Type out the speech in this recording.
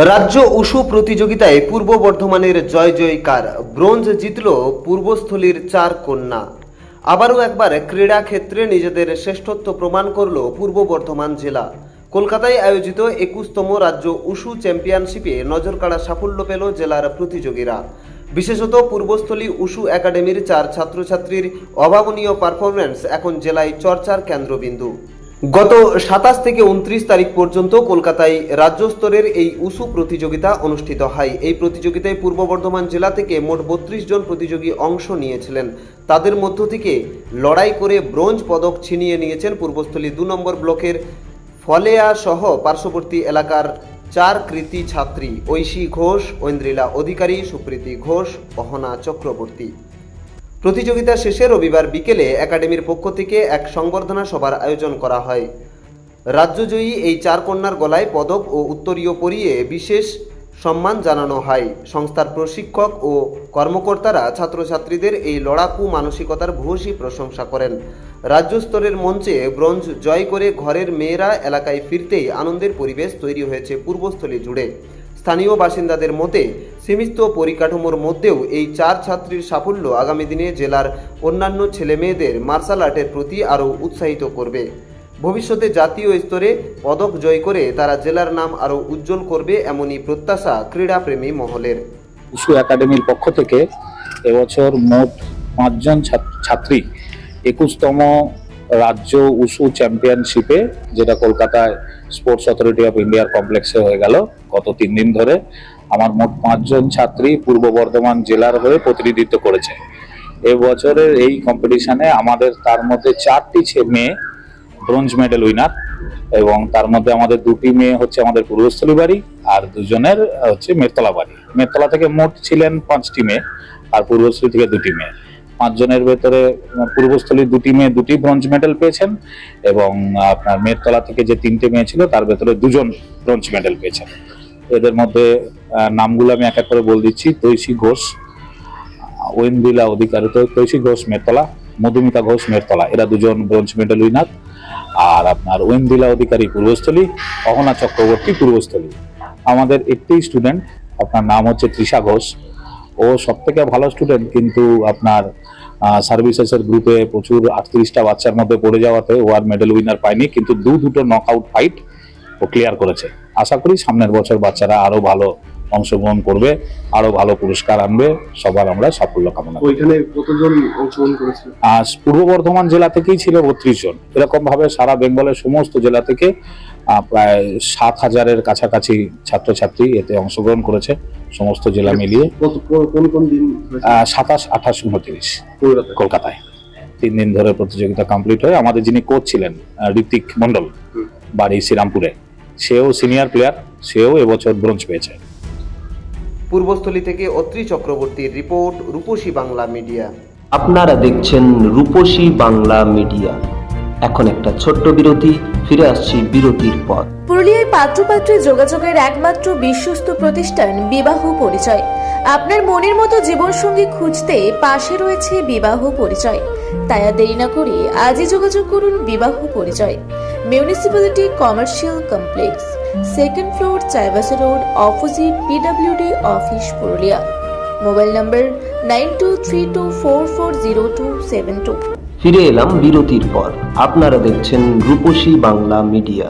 রাজ্য উশু প্রতিযোগিতায় পূর্ব বর্ধমানের জয় জয়কার। ব্রোঞ্জ জিতল পূর্বস্থলীর 4 কন্যা। আবারও একবার ক্রীড়া ক্ষেত্রে নিজেদের শ্রেষ্ঠত্ব প্রমাণ করল পূর্ব বর্ধমান জেলা। কলকাতায় আয়োজিত 21তম রাজ্য উশু চ্যাম্পিয়নশিপে নজরকাড়া সাফল্য পেল জেলার প্রতিযোগীরা। বিশেষত পূর্বস্থলী উশু একাডেমির 4 ছাত্রছাত্রীর অভাবনীয় পারফরম্যান্স এখন জেলায় চর্চার কেন্দ্রবিন্দু। গত 27 থেকে 29 তারিখ পর্যন্ত কলকাতায় রাজ্য স্তরের এই উশু প্রতিযোগিতা অনুষ্ঠিত হয়। এই প্রতিযোগিতায় পূর্ব বর্ধমান জেলা থেকে মোট 32 জন প্রতিযোগী অংশ নিয়েছিলেন। তাদের মধ্য থেকে লড়াই করে ব্রোঞ্জ পদক ছিনিয়ে নিয়েছেন পূর্বস্থলী 2 নম্বর ব্লকের ফলেয়া সহ পার্শ্ববর্তী এলাকার 4 কৃতী ছাত্রী ঐশী ঘোষ, ঐন্দ্রিলা অধিকারী, সুপ্রীতি ঘোষ, অহনা চক্রবর্তী। প্রতিযোগিতা শেষে রবিবার বিকেলে একাডেমির পক্ষ থেকে এক সংবর্ধনা সভার আয়োজন করা হয়। রাজ্যজয়ী এই 4 কন্যার গলায় পদক ও উত্তরীয় পরিয়ে বিশেষ সম্মান জানানো হয়। সংস্থার প্রশিক্ষক ও কর্মকর্তারা ছাত্রছাত্রীদের এই লড়াকু মানসিকতার ভূয়সী প্রশংসা করেন। রাজ্য স্তরের মঞ্চে ব্রোঞ্জ জয় করে ঘরের মেয়েরা এলাকায় ফিরতেই আনন্দের পরিবেশ তৈরি হয়েছে পূর্বস্থলী জুড়ে। স্থানীয় বাসিন্দাদের মতে সীমিত পরিকাঠামোর মধ্যেও এই 4 ছাত্রীর সাফল্য আগামী দিনে জেলার অন্যান্য ছেলেমেয়েদের মার্শাল আর্টের প্রতি আরও উৎসাহিত করবে। ভবিষ্যতে জাতীয় স্তরে পদক জয় করে তারা জেলার নাম আরও উজ্জ্বল করবে, এমনই প্রত্যাশা ক্রীড়াপ্রেমী মহলের। উশু একাডেমির পক্ষ থেকে এবছর মোট 5 জন ছাত্রী 21তম রাজ্য উশু চ্যাম্পিয়নশিপে, যেটা কলকাতায় স্পোর্টস অথরিটি অফ ইন্ডিয়ার কমপ্লেক্সে হয়ে গেল গত 3 দিন ধরে, আমার মোট 5 জন ছাত্রী পূর্ব বর্ধমান জেলার হয়ে প্রতিনিধিত্ব করেছে। এবছরের এই কম্পিটিশনে আমাদের তার মধ্যে 4টি মেয়ে ব্রোঞ্জ মেডেল উইনার, এবং তার মধ্যে আমাদের 2টি মেয়ে হচ্ছে আমাদের পূর্বস্থলী বাড়ি আর 2 জনের হচ্ছে মেরতলা বাড়ি। মেরতলা থেকে মোট ছিলেন 5টি মেয়ে আর পূর্বস্থলী থেকে 2টি মেয়ে। 5 জনের ভেতরে পূর্বস্থলীর 2টি মেয়ে 2টি ব্রোঞ্জ মেডেল পেয়েছেন, এবং আপনার মেরতলা থেকে যে 3টে মেয়ে ছিল তার ভেতরে 2 জন ব্রোঞ্জ মেডেল পেয়েছেন। এদের মধ্যে নামগুলো আমি এক এক করে বলে দিচ্ছি। ঐশী ঘোষ, ঐন্দ্রিলা অধিকারী, ঐশী ঘোষ মেরতলা, মধুমিতা ঘোষ মেরতলা, এরা 2 জন ব্রোঞ্জ মেডেল উইনার। আর আপনার ঐন্দ্রিলা অধিকারী পূর্বস্থলী, অহনা চক্রবর্তী পূর্বস্থলী। আমাদের একটি স্টুডেন্ট, আপনার নাম হচ্ছে তৃষা ঘোষ, ও সব থেকে ভালো স্টুডেন্ট, কিন্তু আপনার সার্ভিসেসের গ্রুপে প্রচুর 38টা বাচ্চার মধ্যে পড়ে যাওয়াতে ও আর মেডেল উইনার পায়নি, কিন্তু দুটো নকআউট ফাইট ও ক্লিয়ার করেছে। আশা করি সামনের বছর বাচ্চারা আরো ভালো অংশগ্রহণ করবে, আরো ভালো পুরস্কার আনবে, সবার আমরা সাফল্য কামনা করি। ওইখানে কতজন অংশগ্রহণ করেছে? পূর্ব বর্ধমান জেলা থেকেই ছিল 32 জন। এরকম ভাবে সারা বেঙ্গলের সমস্ত জেলা থেকে প্রায় 7000-এর কাছাকাছি ছাত্রছাত্রী এতে অংশগ্রহণ করেছে, সমস্ত জেলা মিলিয়ে। কোন দিন? 27, 28, 29 কলকাতায় 3 দিন ধরে প্রতিযোগিতা কমপ্লিট হয়ে আমাদের যিনি কোচ ছিলেন ঋত্বিক মন্ডল, বাড়ি শ্রীরামপুরে, সেও সিনিয়র প্লেয়ার, সেও এবছর ব্রোঞ্জ পেয়েছে। পূর্বস্থলী থেকে অত্রি চক্রবর্তীর রিপোর্ট, রূপসী বাংলা মিডিয়া। আপনারা দেখছেন রূপসী বাংলা মিডিয়া। এখন একটা ছোট্ট বিরতি, ফিরে আসছি বিরতির পর। পুরুলিয়ায় পাত্রপাত্রী যোগাযোগের একমাত্র বিশ্বস্ত প্রতিষ্ঠান বিবাহ পরিচয়। আপনার মনের মতো জীবনসঙ্গী খুঁজতে পাশে রয়েছে বিবাহ পরিচয়। তাই আর দেরি না করে আজই যোগাযোগ করুন বিবাহ পরিচয়। Municipality commercial complex, 2nd floor, Chaibasa road, opposite PWD office, Purulia. Mobile নম্বর 9232440272। ফিরে এলাম বিরতির পর। আপনারা দেখছেন রূপসী বাংলা মিডিয়া।